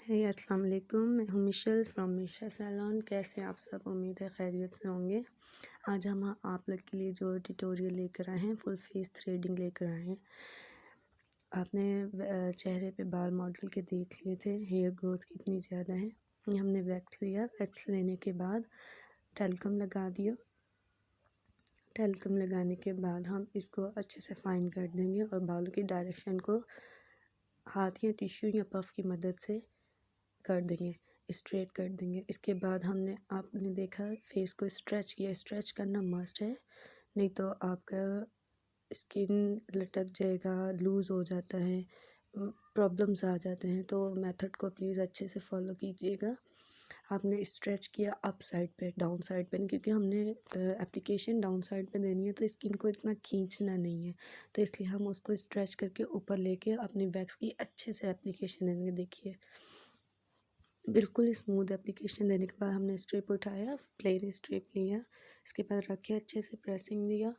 हे अस्सलाम वालेकुम, मैं हूँ मिशेल फ्रॉम मिशा सैलून। कैसे हैं आप सब? उम्मीद है खैरियत से होंगे। आज हम आप लोग के लिए जो ट्यूटोरियल लेकर आए हैं, फुल फेस थ्रेडिंग लेकर आए हैं। आपने चेहरे पे बाल मॉडल के देख लिए थे, हेयर ग्रोथ कितनी ज़्यादा है। ये हमने वैक्स लिया, वैक्स लेने के बाद टैल्कम लगा दिया। टैल्कम लगाने के बाद हम इसको अच्छे से फाइन कर देंगे और बालों की डायरेक्शन को हाथ या टिश्यू या पफ की मदद से कर देंगे, स्ट्रेट कर देंगे। इसके बाद आपने देखा फेस को स्ट्रेच किया। स्ट्रेच करना मस्ट है, नहीं तो आपका स्किन लटक जाएगा, लूज़ हो जाता है, प्रॉब्लम्स आ जाते हैं। तो मेथड को प्लीज़ अच्छे से फॉलो कीजिएगा। आपने स्ट्रेच किया अप साइड पे, डाउन साइड पे नहीं, क्योंकि हमने एप्लीकेशन डाउन साइड पे देनी है तो स्किन को इतना खींचना नहीं है, तो इसलिए हम उसको स्ट्रेच करके ऊपर लेके अपनी वैक्स की अच्छे से एप्लीकेशन देंगे। देखिए बिल्कुल स्मूथ एप्लीकेशन देने के बाद हमने स्ट्रिप उठाया, प्लेन स्ट्रिप लिया, इसके बाद रखे अच्छे से प्रेसिंग दिया।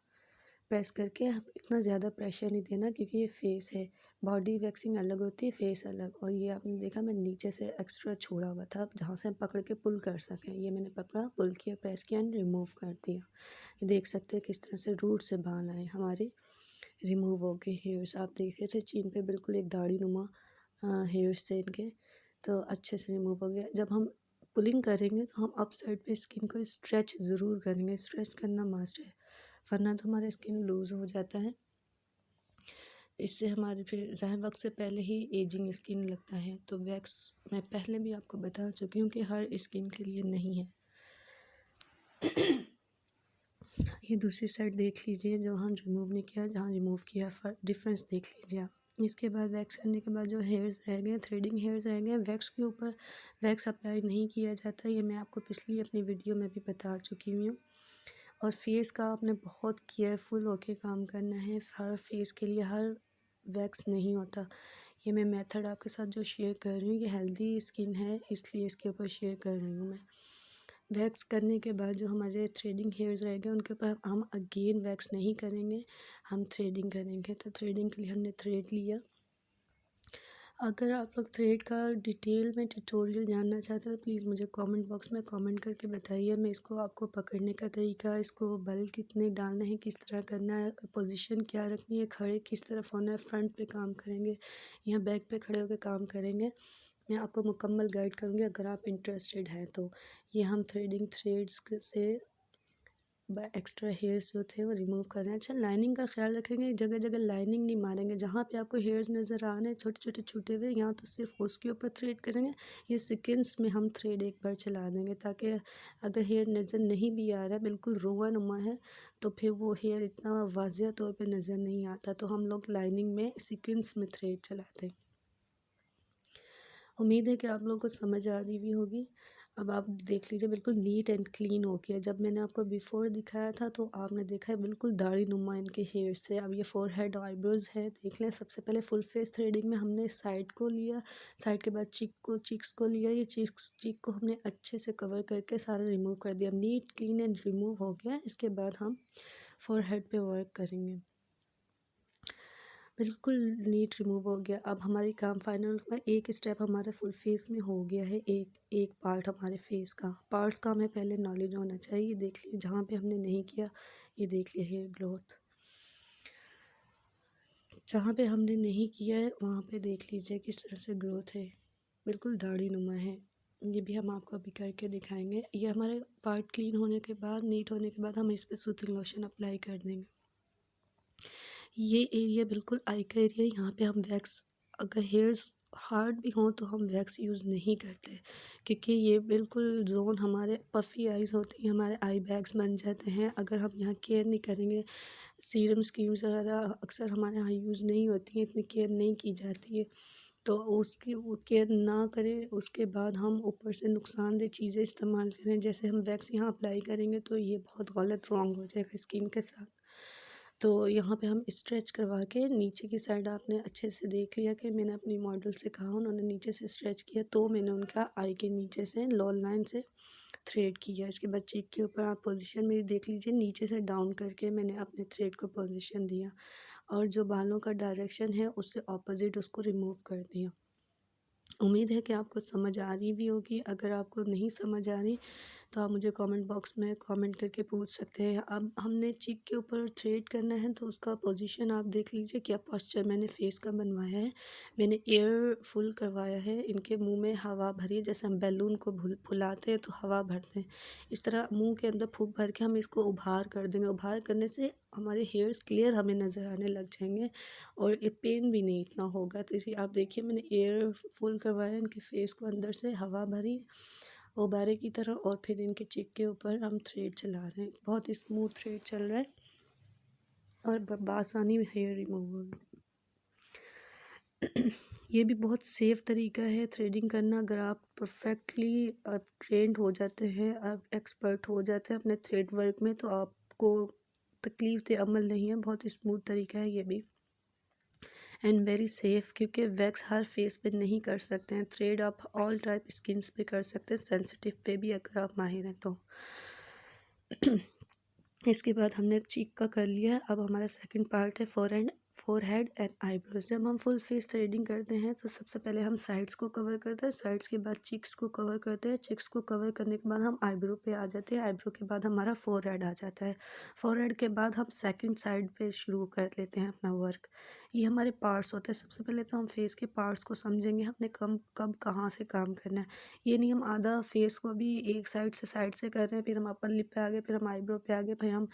प्रेस करके इतना ज़्यादा प्रेशर नहीं देना, क्योंकि ये फेस है, बॉडी वैक्सिंग अलग होती है, फेस अलग। और ये आपने देखा मैं नीचे से एक्स्ट्रा छोड़ा हुआ था, जहाँ से हम पकड़ के पुल कर सकें। ये मैंने पकड़ा, पुल किया, प्रेस किया एंड रिमूव कर दिया। ये देख सकते हैं किस तरह से रूट से बाल आए हमारे, रिमूव हो गए हेयर्स। आप देख रहे थे चीन पे बिल्कुल एक दाढ़ी नुमा हेयर्स थे इनके, तो अच्छे से रिमूव हो गया। जब हम पुलिंग करेंगे तो हम अप साइड पे स्किन को स्ट्रेच ज़रूर करेंगे, स्ट्रेच करना मस्ट है, वरना तो हमारा स्किन लूज़ हो जाता है। इससे हमारे फिर ज़ाहिर वक्त से पहले ही एजिंग स्किन लगता है। तो वैक्स मैं पहले भी आपको बता चुकी हूँ कि हर स्किन के लिए नहीं है। ये दूसरी साइड देख लीजिए, जो हम रिमूव नहीं किया, जहाँ रिमूव किया डिफरेंस देख लीजिए आप। इसके बाद वैक्स करने के बाद जो हेयर्स रह गए, थ्रेडिंग हेयर्स रह गए, वैक्स के ऊपर वैक्स अप्लाई नहीं किया जाता। ये मैं आपको पिछली अपनी वीडियो में भी बता चुकी हुई हूँ। और फेस का आपने बहुत केयरफुल होके काम करना है। हर फेस के लिए हर वैक्स नहीं होता। ये मैं मेथड आपके साथ जो शेयर कर रही हूँ, ये हेल्दी स्किन है, इसलिए इसके ऊपर शेयर कर रही हूँ मैं। वैक्स करने के बाद जो हमारे थ्रेडिंग हेयर्स रह गए, उनके ऊपर हम अगेन वैक्स नहीं करेंगे, हम थ्रेडिंग करेंगे। तो थ्रेडिंग के लिए हमने थ्रेड लिया। अगर आप लोग थ्रेड का डिटेल में ट्यूटोरियल जानना चाहते हो तो प्लीज़ मुझे कमेंट बॉक्स में कमेंट करके बताइए। मैं इसको आपको पकड़ने का तरीका, इसको बल कितने डालने हैं, किस तरह करना है, पोजीशन क्या रखनी है, खड़े किस तरफ होना है, फ्रंट पे काम करेंगे या बैक पे खड़े होकर काम करेंगे, मैं आपको मुकम्मल गाइड करूँगी अगर आप इंटरेस्टेड हैं तो। ये हम थ्रेडिंग थ्रेड्स से एक्स्ट्रा हेयर्स जो थे वो रिमूव कर रहे हैं। अच्छा, लाइनिंग का ख्याल रखेंगे, जगह जगह लाइनिंग नहीं मारेंगे। जहाँ पे आपको हेयर्स नज़र आ रहे हैं छोटे छोटे छूटे हुए, यहाँ तो सिर्फ उसके ऊपर थ्रेड करेंगे। ये सीक्वेंस में हम थ्रेड एक बार चला देंगे, ताकि अगर हेयर नज़र नहीं भी आ रहा है, बिल्कुल रोआ नुमा है, तो फिर वो हेयर इतना वाज़िया तौर पर नज़र नहीं आता। तो हम लोग लाइनिंग में सीक्वेंस में थ्रेड चलाते हैं। उम्मीद है कि आप लोगों को समझ आ रही भी होगी। अब आप देख लीजिए बिल्कुल नीट एंड क्लीन हो गया। जब मैंने आपको बिफ़ोर दिखाया था तो आपने देखा है बिल्कुल दाढ़ी नुमा इनके हेयर्स थे। अब ये फोरहेड आईब्रोज है, देख लें। सबसे पहले फुल फेस थ्रेडिंग में हमने साइड को लिया, साइड के बाद चीक्स को लिया। ये चीक को हमने अच्छे से कवर करके सारा रिमूव कर दिया। अब नीट क्लीन एंड रिमूव हो गया। इसके बाद हम फोरहेड पे वर्क करेंगे। बिल्कुल नीट रिमूव हो गया। अब हमारी काम फाइनल हुआ, एक स्टेप हमारा फुल फेस में हो गया है। एक पार्ट हमारे फेस का, पार्ट्स का हमें पहले नॉलेज होना चाहिए। देख लीजिए जहाँ पे हमने नहीं किया, ये देख लिया हेयर ग्रोथ। जहाँ पे हमने नहीं किया है वहाँ पे देख लीजिए किस तरह से ग्रोथ है, बिल्कुल दाढ़ी नुमा है। ये भी हम आपको अभी करके दिखाएंगे। ये हमारे पार्ट क्लीन होने के बाद, नीट होने के बाद हम इस पर सूथिंग लोशन अप्लाई कर देंगे। ये एरिया बिल्कुल आई का एरिया, यहाँ पे हम वैक्स, अगर हेयर्स हार्ड भी हों तो हम वैक्स यूज़ नहीं करते, क्योंकि ये बिल्कुल जोन हमारे पफ़ी आइज़ होती हैं, हमारे आई बैग्स बन जाते हैं अगर हम यहाँ केयर नहीं करेंगे। सीरम क्रीम्स वगैरह अक्सर हमारे यहाँ यूज़ नहीं होती हैं, इतनी केयर नहीं की जाती है। तो उसकी वो केयर ना करें, उसके बाद हम ऊपर से नुकसानदेह चीज़ें इस्तेमाल करें, जैसे हम वैक्स यहाँ अप्लाई करेंगे तो ये बहुत गलत रॉन्ग हो जाएगा स्किन के साथ। तो यहाँ पे हम स्ट्रेच करवा के नीचे की साइड, आपने अच्छे से देख लिया कि मैंने अपनी मॉडल से कहा, उन्होंने नीचे से स्ट्रेच किया तो मैंने उनका आई के नीचे से लॉल लाइन से थ्रेड किया। इसके बाद चीक के ऊपर आप पोजीशन मेरी देख लीजिए, नीचे से डाउन करके मैंने अपने थ्रेड को पोजीशन दिया और जो बालों का डायरेक्शन है उससे ऑपोजिट उसको रिमूव कर दिया। उम्मीद है कि आपको समझ आ रही भी होगी। अगर आपको नहीं समझ आ रही तो आप मुझे कमेंट बॉक्स में कमेंट करके पूछ सकते हैं। अब हमने चिक के ऊपर थ्रेड करना है तो उसका पोजीशन आप देख लीजिए, क्या पोस्चर मैंने फेस का बनवाया है। मैंने एयर फुल करवाया है, इनके मुंह में हवा भरी, जैसे हम बैलून को फुलाते हैं तो हवा भरते हैं, इस तरह मुंह के अंदर फूंक भर के हम इसको उभार कर देंगे। उभार करने से हमारे हेयर्स क्लियर हमें नज़र आने लग जाएंगे और ये पेन भी नहीं इतना होगा। तो इसी आप देखिए मैंने एयर फुल करवाया, इनके फेस को अंदर से हवा भरी गुब्बारे की तरह, और फिर इनके चिक के ऊपर हम थ्रेड चला रहे हैं। बहुत ही स्मूथ थ्रेड चल रहा है और बासानी हेयर रिमूवल। ये भी बहुत सेफ़ तरीका है थ्रेडिंग करना। अगर आप परफेक्टली आप ट्रेंड हो जाते हैं, आप एक्सपर्ट हो जाते हैं अपने थ्रेड वर्क में, तो आपको तकलीफ़ से अमल नहीं है। बहुत ही स्मूथ तरीका है ये भी एंड वेरी सेफ़, क्योंकि वैक्स हर फेस पे नहीं कर सकते हैं। थ्रेड आप ऑल टाइप स्किन्स पे कर सकते हैं, सेंसिटिव पे भी अगर आप माहिर हैं तो। इसके बाद हमने चीक का कर लिया है। अब हमारा सेकंड पार्ट है फोरहेड एंड आईब्रोज। जब हम फुल फेस थ्रेडिंग करते हैं तो सबसे पहले हम साइड्स को कवर करते हैं, साइड्स के बाद चिक्स को कवर करते हैं, चिक्स को कवर करने के बाद हम आईब्रो पे आ जाते हैं, आईब्रो के बाद हमारा फोरहेड आ जाता है, फोरहेड के बाद हम सेकंड साइड पे शुरू कर लेते हैं अपना वर्क। ये हमारे पार्ट्स होते हैं। सबसे पहले तो हम फेस के पार्ट्स को समझेंगे, हमने कब कहाँ से काम करना है। ये नहीं हम आधा फेस को भी एक साइड से कर रहे हैं, फिर हम अपर लिप पे आ गए, फिर हम आईब्रो पे आ गए, फिर हम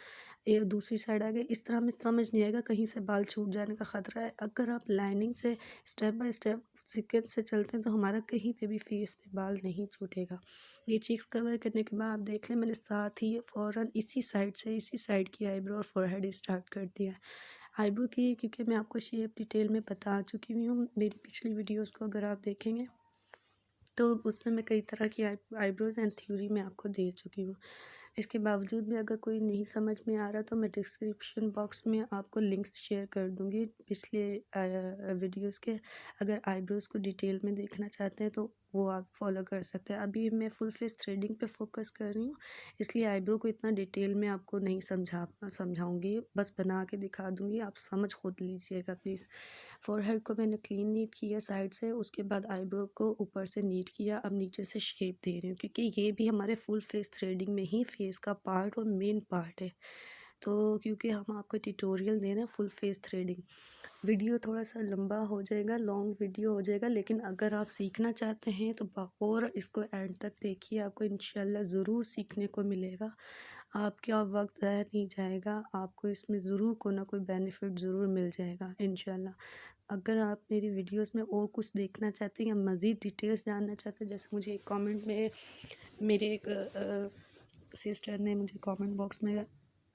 एक दूसरी साइड आ गए। इस तरह हमें समझ नहीं आएगा, कहीं से बाल छूट जाने का ख़तरा है। अगर आप लाइनिंग से स्टेप बाय स्टेप सीक्वेंस से चलते हैं तो हमारा कहीं पे भी फेस पे बाल नहीं छूटेगा। ये चीक्स कवर करने के बाद आप देख लें, मैंने साथ ही फ़ौरन इसी साइड की आईब्रो और फोरहेड स्टार्ट कर दिया है। आईब्रो की क्योंकि मैं आपको शेप डिटेल में बता चुकी हुई हूँ, मेरी पिछली वीडियोज़ को अगर आप देखेंगे तो उसमें मैं कई तरह की आईब्रोज एंड थ्योरी में आपको दे चुकी हूँ। इसके बावजूद भी अगर कोई नहीं समझ में आ रहा तो मैं डिस्क्रिप्शन बॉक्स में आपको लिंक्स शेयर कर दूँगी पिछले वीडियोज़ के। अगर आईब्रोज़ को डिटेल में देखना चाहते हैं तो वो आप फॉलो कर सकते हैं। अभी मैं फुल फेस थ्रेडिंग पे फोकस कर रही हूँ, इसलिए आईब्रो को इतना डिटेल में आपको नहीं समझाऊँगी, बस बना के दिखा दूँगी, आप समझ खुद लीजिएगा प्लीज़। फोरहेड को मैंने क्लीन नीट किया साइड से, उसके बाद आईब्रो को ऊपर से नीट किया। अब नीचे से शेप दे रही हूँ, क्योंकि ये भी हमारे फुल फेस थ्रेडिंग में ही फेस का पार्ट और मेन पार्ट है। तो क्योंकि हम आपको ट्यूटोरियल दे रहे हैं फुल फेस थ्रेडिंग, वीडियो थोड़ा सा लंबा हो जाएगा, लॉन्ग वीडियो हो जाएगा, लेकिन अगर आप सीखना चाहते हैं तो बगौर इसको एंड तक देखिए, आपको इंशाल्लाह ज़रूर सीखने को मिलेगा। आपका वक्त ज़ाया नहीं जाएगा, आपको इसमें ज़रूर कोई ना कोई बेनिफिट ज़रूर मिल जाएगा इंशाल्लाह। अगर आप मेरी वीडियोस में और कुछ देखना चाहते हैं या मज़ीद डिटेल्स जानना चाहते हैं, जैसे मुझे एक कमेंट में मेरे एक सिस्टर ने मुझे कमेंट बॉक्स में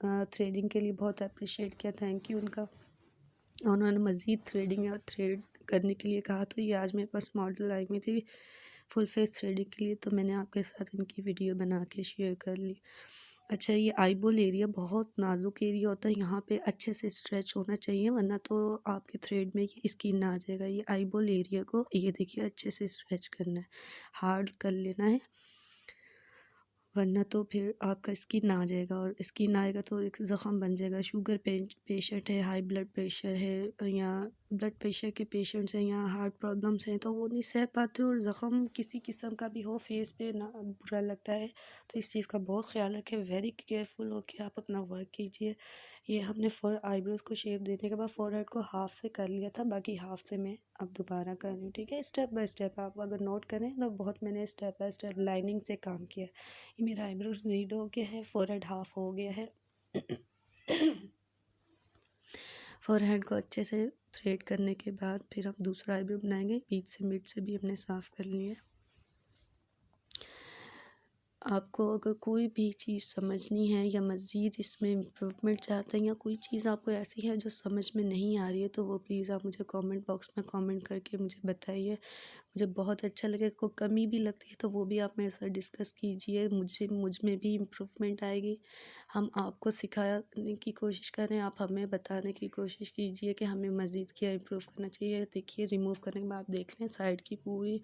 थ्रेडिंग के लिए बहुत अप्रिशिएट किया, थैंक यू उनका। उन्होंने मज़ीद थ्रेडिंग और थ्रेड करने के लिए कहा, तो ये आज मेरे पास मॉडल आई हुई थी फुल फेस थ्रेडिंग के लिए, तो मैंने आपके साथ इनकी वीडियो बना के शेयर कर ली। अच्छा, ये आईबॉल एरिया बहुत नाजुक एरिया होता है, यहाँ पे अच्छे से स्ट्रेच होना चाहिए, वरना तो आपके थ्रेड में ये स्किन आ जाएगा। ये आईबॉल एरिया को ये देखिए अच्छे से स्ट्रेच करना है, हार्ड कर लेना है, वरना तो फिर आपका स्किन आ जाएगा, और स्किन आएगा तो एक ज़ख़म बन जाएगा। शुगर पेशेंट है, हाई ब्लड प्रेशर है, या ब्लड प्रेशर के पेशेंट्स हैं, या हार्ट प्रॉब्लम्स हैं, तो वो नहीं सह पाते, और ज़ख़म किसी किस्म का भी हो फेस पे ना बुरा लगता है। तो इस चीज़ का बहुत ख्याल रखें, वेरी केयरफुल हो के आप अपना वर्क कीजिए। ये हमने फॉर आईब्रोज़ को शेप देने के बाद फोरहेड को हाफ से कर लिया था, बाकी हाफ से मैं अब दोबारा कर रही हूँ, ठीक है। स्टेप बाय स्टेप आप अगर नोट करें तो बहुत मैंने स्टेप बाय स्टेप लाइनिंग से काम किया है। ये मेरा आईब्रोज नीड हो गया है, फोरहेड हाफ हो गया है। फोरहेड को अच्छे से थ्रेड करने के बाद फिर हम दूसरा आईब्रो बनाएंगे, बीच से मिड से भी हमने साफ़ कर लिए। आपको अगर कोई भी चीज़ समझनी है या मज़ीद इसमें इम्प्रूवमेंट चाहते हैं, या कोई चीज़ आपको ऐसी है जो समझ में नहीं आ रही है, तो वो प्लीज़ आप मुझे कमेंट बॉक्स में कमेंट करके मुझे बताइए। मुझे बहुत अच्छा लगे, कोई कमी भी लगती है तो वो भी आप मेरे साथ डिस्कस कीजिए, मुझ में भी इम्प्रूवमेंट आएगी। हम आपको सिखाने की कोशिश कर रहे हैं, आप हमें बताने की कोशिश कीजिए कि हमें मज़ीद क्या इम्प्रूव करना चाहिए। देखिए रिमूव करने के बाद आप देख लें साइड की पूरी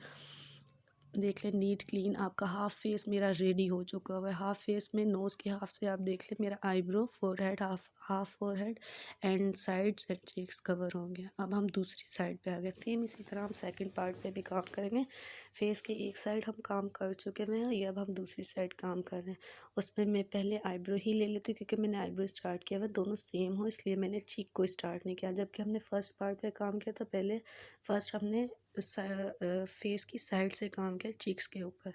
देख लें नीट क्लीन आपका हाफ फेस मेरा रेडी हो चुका हुआ है। हाफ फेस में नोज़ के हाफ से आप देख लें मेरा eyebrow, forehead, half forehead and sides and cheeks cover हो गया। अब हम दूसरी साइड पे आ गए। सेम इसी तरह हम सेकंड पार्ट पे भी काम करेंगे। फेस की एक साइड हम काम कर चुके हुए हैं, ये अब हम दूसरी साइड काम कर रहे हैं। उसमें मैं पहले आईब्रो ही ले लेती हूँ क्योंकि मैंने आईब्रो स्टार्ट किया हुआ, दोनों सेम हो इसलिए मैंने चीक को स्टार्ट नहीं किया। जबकि हमने फर्स्ट पार्ट पे काम किया था, पहले फर्स्ट हमने फेस की साइड से काम किया चीक्स के ऊपर।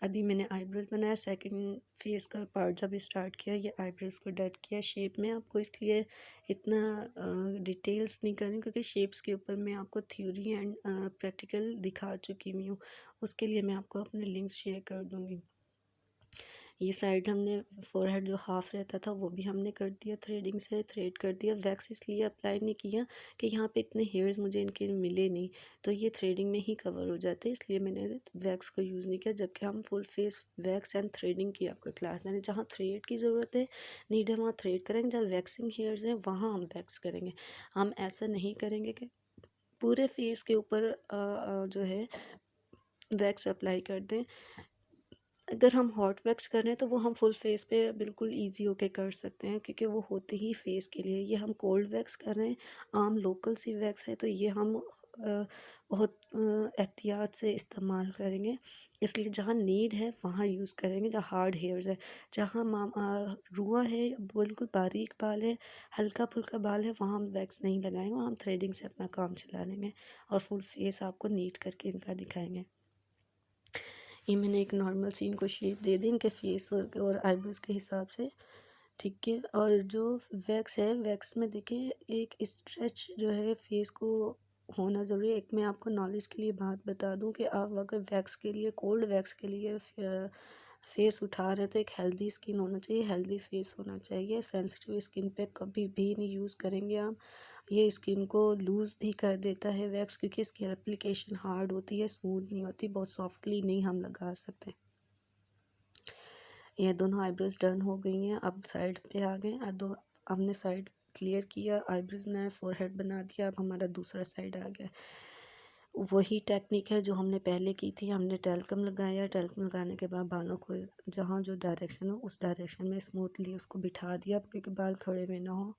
अभी मैंने आईब्रोज बनाया, सेकंड फेस का पार्ट जब स्टार्ट किया, ये आईब्रोज को डट किया शेप में। आपको इसलिए इतना डिटेल्स नहीं करूँ क्योंकि शेप्स के ऊपर मैं आपको थ्योरी एंड प्रैक्टिकल दिखा चुकी हुई हूँ, उसके लिए मैं आपको अपने लिंक शेयर कर दूँगी। ये साइड हमने फोरहेड जो हाफ रहता था वो भी हमने कर दिया, थ्रेडिंग से थ्रेड कर दिया। वैक्स इसलिए अप्लाई नहीं किया कि यहाँ पे इतने हेयर्स मुझे इनके मिले नहीं, तो ये थ्रेडिंग में ही कवर हो जाते, इसलिए मैंने वैक्स को यूज़ नहीं किया। जबकि हम full face wax and threading की आपको क्लास मैंने, जहाँ थ्रेड की ज़रूरत है नीड है वहाँ थ्रेड करेंगे, जहाँ वैक्सिंग हेयर्स हैं वहाँ हम वैक्स करेंगे। हम ऐसा नहीं करेंगे कि पूरे फेस के ऊपर जो है वैक्स अप्लाई कर दें। अगर हम हॉट वैक्स कर रहे हैं तो वो हम फुल फेस पे बिल्कुल इजी होके कर सकते हैं क्योंकि वो होती ही फेस के लिए। ये हम कोल्ड वैक्स कर रहे हैं, आम लोकल सी वैक्स है, तो ये हम बहुत एहतियात से इस्तेमाल करेंगे। इसलिए जहाँ नीड है वहाँ यूज़ करेंगे, जहाँ हार्ड हेयर्स है, जहाँ रुआ है, बिल्कुल बारीक बाल है, हल्का फुल्का बाल है, वहाँ हम वैक्स नहीं लगाएंगे, वहाँ हम थ्रेडिंग से अपना काम चला लेंगे और फुल फेस आपको नीट करके इनका दिखाएंगे। ये मैंने एक नॉर्मल सी इनको शेप दे दी इनके फेस और आईब्रोज के हिसाब से, ठीक है। और जो वैक्स है, वैक्स में देखिए एक स्ट्रेच जो है फेस को होना ज़रूरी है। एक मैं आपको नॉलेज के लिए बात बता दूं कि आप अगर वैक्स के लिए, कोल्ड वैक्स के लिए फेस उठा रहे हैं तो एक हेल्दी स्किन होना चाहिए, हेल्दी फेस होना चाहिए। सेंसिटिव स्किन पे कभी भी नहीं यूज़ करेंगे आप, ये स्किन को लूज़ भी कर देता है वैक्स, क्योंकि इसकी एप्लीकेशन हार्ड होती है, स्मूथ नहीं होती, बहुत सॉफ्टली नहीं हम लगा सकते। ये दोनों आईब्रोज डन हो गई हैं। अब साइड पे आ गए, अब दो हमने साइड क्लियर किया, आईब्रोज बनाया, फोरहेड बना दिया। अब हमारा दूसरा साइड आ गया। वही टेक्निक है जो हमने पहले की थी। हमने टेल्कम लगाया, टेल्कम लगाने के बाद बालों को जहाँ जो डायरेक्शन हो उस डायरेक्शन में स्मूथली उसको बिठा दिया क्योंकि बाल खड़े में ना हो।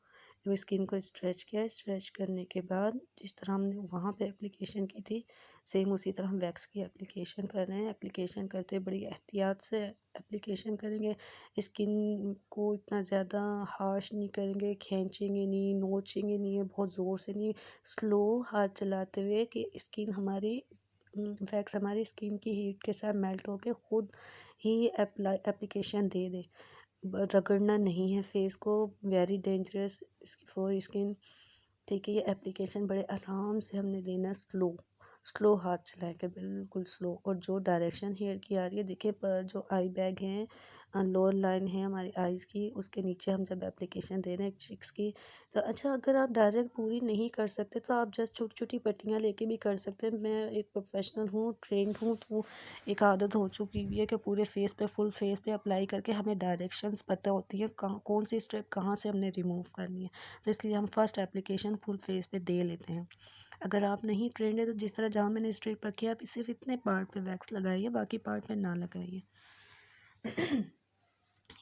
वो स्किन को स्ट्रेच किया, स्ट्रेच करने के बाद जिस तरह हमने वहाँ पे एप्लीकेशन की थी सेम उसी तरह हम वैक्स की एप्लीकेशन कर रहे हैं। एप्लीकेशन करते बड़ी एहतियात से एप्लीकेशन करेंगे, स्किन को इतना ज़्यादा हार्श नहीं करेंगे, खींचेंगे नहीं, नोचेंगे नहीं, बहुत ज़ोर से नहीं, स्लो हाथ चलाते हुए कि स्किन हमारी वैक्स हमारी स्किन की हीट के साथ मेल्ट होके ख़ुद ही एप्लीकेशन दे दे। रगड़ना नहीं है फेस को, वेरी डेंजरस फॉर स्किन, ठीक है। ये एप्लीकेशन बड़े आराम से हमने देना, स्लो स्लो हाथ चलाएंगे, बिल्कुल स्लो। और जो डायरेक्शन हेयर की आ रही है देखिए, जो आई बैग हैं, लोअर लाइन है हमारी आईज़ की, उसके नीचे हम जब एप्लीकेशन दे रहे हैं चिक्स की, तो अच्छा अगर आप डायरेक्ट पूरी नहीं कर सकते तो आप जस्ट छोटी छोटी पट्टियाँ लेके भी कर सकते हैं। मैं एक प्रोफेशनल हूँ, ट्रेंड हूँ, तो एक आदत हो चुकी हुई है कि पूरे फेस पे, फुल फेस पे अप्लाई करके हमें डायरेक्शंस पता होती है, कहाँ कौन सी स्टेप कहाँ से हमने रिमूव करनी है, तो इसलिए हम फर्स्ट एप्लीकेशन फुल फेस पे दे लेते हैं। अगर आप नहीं ट्रेंड है तो जिस तरह जहाँ मैंने स्ट्रिप रखी है आप सिर्फ इतने पार्ट पे वैक्स लगाइए, बाकी पार्ट पे ना लगाइए।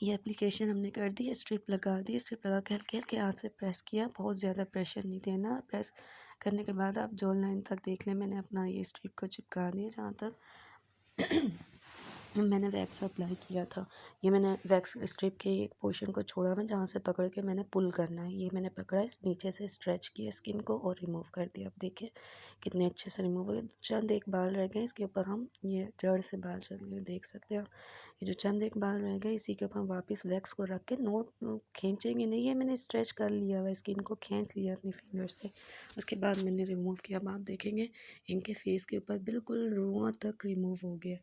ये एप्लीकेशन हमने कर दी, स्ट्रिप लगा दी, स्ट्रिप लगा के हल्के हल्के हाथ से प्रेस किया, बहुत ज़्यादा प्रेशर नहीं देना। प्रेस करने के बाद आप जॉन लाइन तक देख लें, मैंने अपना ये स्ट्रिप को चिपका दिया जहाँ तक मैंने वैक्स अप्लाई किया था। ये मैंने वैक्स स्ट्रिप के एक पोर्शन को छोड़ा हुआ जहाँ से पकड़ के मैंने पुल करना है, ये मैंने पकड़ा है, नीचे से स्ट्रेच किया स्किन को और रिमूव कर दिया। अब देखिए कितने अच्छे से रिमूव हो गए। चंद एक बाल रह गए, इसके ऊपर हम ये जड़ से बाल चल गए, देख सकते हैं आप। ये जो चंद एक बाल रह गए इसी के ऊपर हम वापस वैक्स को रख के नोट खींचेंगे नहीं, ये मैंने स्ट्रेच कर लिया हुआ, स्किन को खींच लिया अपनी फिंगर से, उसके बाद मैंने रिमूव किया। अब आप देखेंगे इनके फेस के ऊपर बिल्कुल रुआं तक रिमूव हो गया,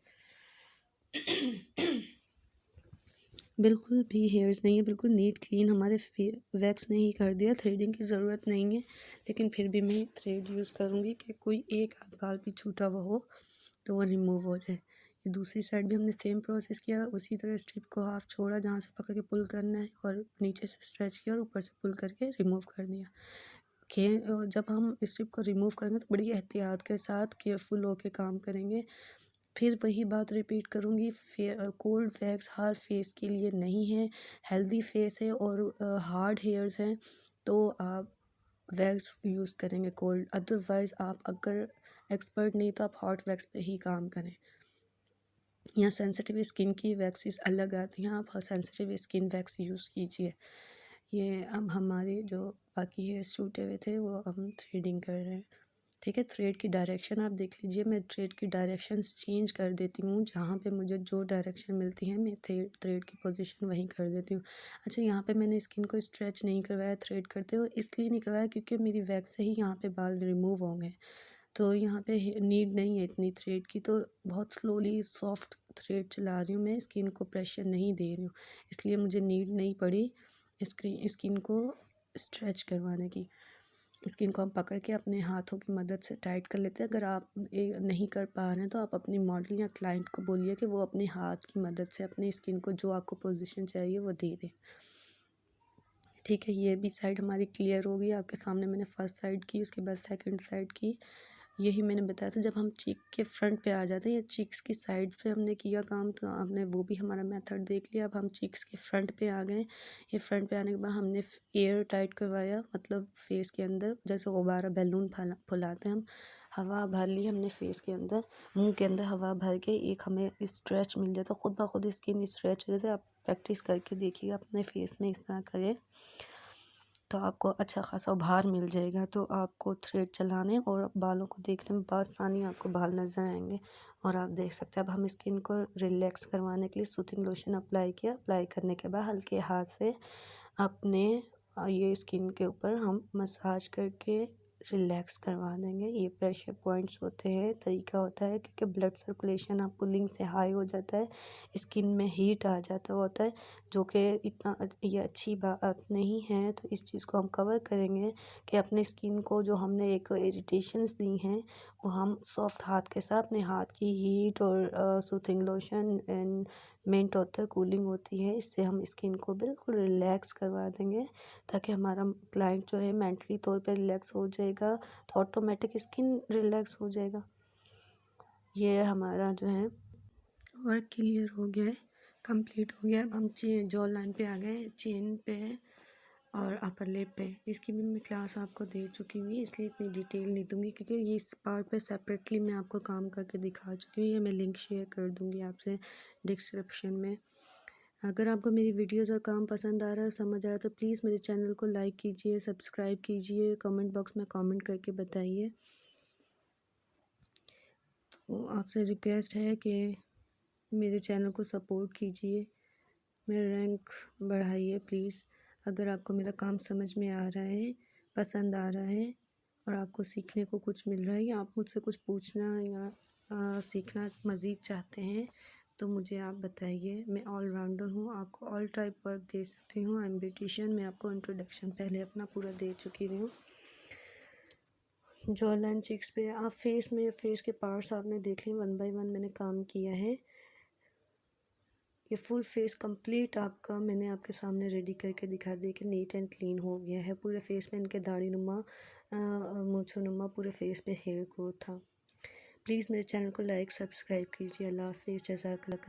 बिल्कुल भी हेयर्स नहीं है, बिल्कुल नीट क्लीन। हमारे वैक्स ने ही कर दिया, थ्रेडिंग की ज़रूरत नहीं है, लेकिन फिर भी मैं थ्रेड यूज़ करूँगी कि कोई एक आध बाल भी छूटा हुआ हो तो वो रिमूव हो जाए। ये दूसरी साइड भी हमने सेम प्रोसेस किया, उसी तरह स्ट्रिप को हाफ छोड़ा जहाँ से पकड़ के पुल करना है और नीचे से स्ट्रेच किया और ऊपर से पुल करके रिमूव कर दिया। जब हम स्ट्रिप को रिमूव करेंगे तो बड़ी एहतियात के साथ केयरफुल होकर काम करेंगे, फिर वही बात रिपीट करूँगी, कोल्ड वैक्स हर फेस के लिए नहीं है। हेल्दी फेस है और हार्ड हेयर्स हैं तो आप वैक्स यूज़ करेंगे कोल्ड, अदरवाइज़ आप अगर एक्सपर्ट नहीं तो आप हॉट वैक्स पे ही काम करें। यहाँ सेंसिटिव स्किन की वैक्सीज अलग आती हैं, आप सेंसिटिव स्किन वैक्स यूज़ कीजिए। ये अब हमारे जो बाकी हेयर्स छूटे हुए थे वो हम थ्रेडिंग कर रहे हैं। ठीक है, थ्रेड की डायरेक्शन आप देख लीजिए, मैं थ्रेड की डायरेक्शंस चेंज कर देती हूँ, जहाँ पे मुझे जो डायरेक्शन मिलती है मैं थ्रेड की पोजीशन वहीं कर देती हूँ। अच्छा, यहाँ पे मैंने स्किन को स्ट्रेच नहीं करवाया थ्रेड करते हुए, इसलिए नहीं करवाया क्योंकि मेरी वैक्स से ही यहाँ पे बाल रिमूव होंगे, तो यहाँ पे नीड नहीं है इतनी थ्रेड की, तो बहुत स्लोली सॉफ्ट थ्रेड चला रही हूँ मैं, स्किन को प्रेशर नहीं दे रही हूँ, इसलिए मुझे नीड नहीं पड़ी स्किन को स्ट्रेच करवाने की। स्किन को हम पकड़ के अपने हाथों की मदद से टाइट कर लेते हैं। अगर आप नहीं कर पा रहे हैं तो आप अपनी मॉडल या क्लाइंट को बोलिए कि वो अपने हाथ की मदद से अपनी स्किन को जो आपको पोजीशन चाहिए वो दे दे। ठीक है, ये भी साइड हमारी क्लियर हो गई। आपके सामने मैंने फर्स्ट साइड की, उसके बाद सेकंड साइड की। यही मैंने बताया था, जब हम चीक के फ्रंट पे आ जाते हैं या चीक्स की साइड पे हमने किया काम तो आपने वो भी हमारा मेथड देख लिया। अब हम चीक्स के फ्रंट पे आ गए। ये फ्रंट पे आने के बाद हमने एयर टाइट करवाया, मतलब फेस के अंदर जैसे गुब्बारा बैलून फुलाते हैं हम, हवा भर ली हमने फेस के अंदर, मुंह के अंदर हवा भर के एक हमें स्ट्रेच मिल जाता, खुद ब खुद स्किन स्ट्रेच हो जाता है। आप प्रैक्टिस करके देखिएगा अपने फेस में, इस तरह करें तो आपको अच्छा खासा उभार मिल जाएगा। तो आपको थ्रेड चलाने और बालों को देखने में बआसानी आपको बाल नज़र आएंगे और आप देख सकते हैं। अब हम स्किन को रिलैक्स करवाने के लिए सूथिंग लोशन अप्लाई किया। अप्लाई करने के बाद हल्के हाथ से अपने ये स्किन के ऊपर हम मसाज करके रिलैक्स करवा देंगे। ये प्रेशर पॉइंट्स होते हैं, तरीका होता है, क्योंकि ब्लड सर्कुलेशन आप पुलिंग से हाई हो जाता है, स्किन में हीट आ जाता होता है, जो कि इतना ये अच्छी बात नहीं है। तो इस चीज़ को हम कवर करेंगे कि अपने स्किन को जो हमने एक इरिटेशंस दी हैं वो हम सॉफ्ट हाथ के साथ अपने हाथ की हीट और सूथिंग लोशन एंड मिंट होता है, कूलिंग होती है, इससे हम स्किन को बिल्कुल रिलैक्स करवा देंगे, ताकि हमारा क्लाइंट जो है मेंटली तौर पे रिलैक्स हो जाएगा, तो ऑटोमेटिक स्किन रिलैक्स हो जाएगा। ये हमारा जो है वर्क क्लियर हो गया है, कंप्लीट हो गया। अब हम जॉ लाइन पे आ गए, चेन पे और अपर लिप पे। इसकी भी मैं क्लास आपको दे चुकी हुई है, इसलिए इतनी डिटेल नहीं दूंगी, क्योंकि ये इस पार्ट पे सेपरेटली मैं आपको काम करके दिखा चुकी हूँ। ये मैं लिंक शेयर कर दूंगी आपसे डिस्क्रिप्शन में। अगर आपको मेरी वीडियोस और काम पसंद आ रहा है, समझ आ रहा है, तो प्लीज़ मेरे चैनल को लाइक कीजिए, सब्सक्राइब कीजिए, कमेंट बॉक्स में कमेंट करके बताइए। तो आपसे रिक्वेस्ट है कि मेरे चैनल को सपोर्ट कीजिए, मेरा रैंक बढ़ाइए प्लीज़। अगर आपको मेरा काम समझ में आ रहा है, पसंद आ रहा है और आपको सीखने को कुछ मिल रहा है, या आप मुझसे कुछ पूछना या सीखना मज़ीद चाहते हैं, तो मुझे आप बताइए। मैं ऑलराउंडर हूँ, आपको ऑल टाइप वर्क दे सकती हूँ। I am beautician. मैं आपको इंट्रोडक्शन पहले अपना पूरा दे चुकी हूँ। जॉ लाइन चिक्स पे आप फेस के पार्ट्स आपने देख लिए, 1 बाय 1 मैंने काम किया है। ये फुल फेस कंप्लीट आपका मैंने आपके सामने रेडी करके दिखा दिया कि नीट एंड क्लीन हो गया है। पूरे फेस में इनके दाढ़ी नुमा मूंछों नुमा पूरे फेस पे हेयर ग्रोथ था। प्लीज़ मेरे चैनल को लाइक सब्सक्राइब कीजिए। अल्लाह हाफिज़, जज़ाकल्लाह।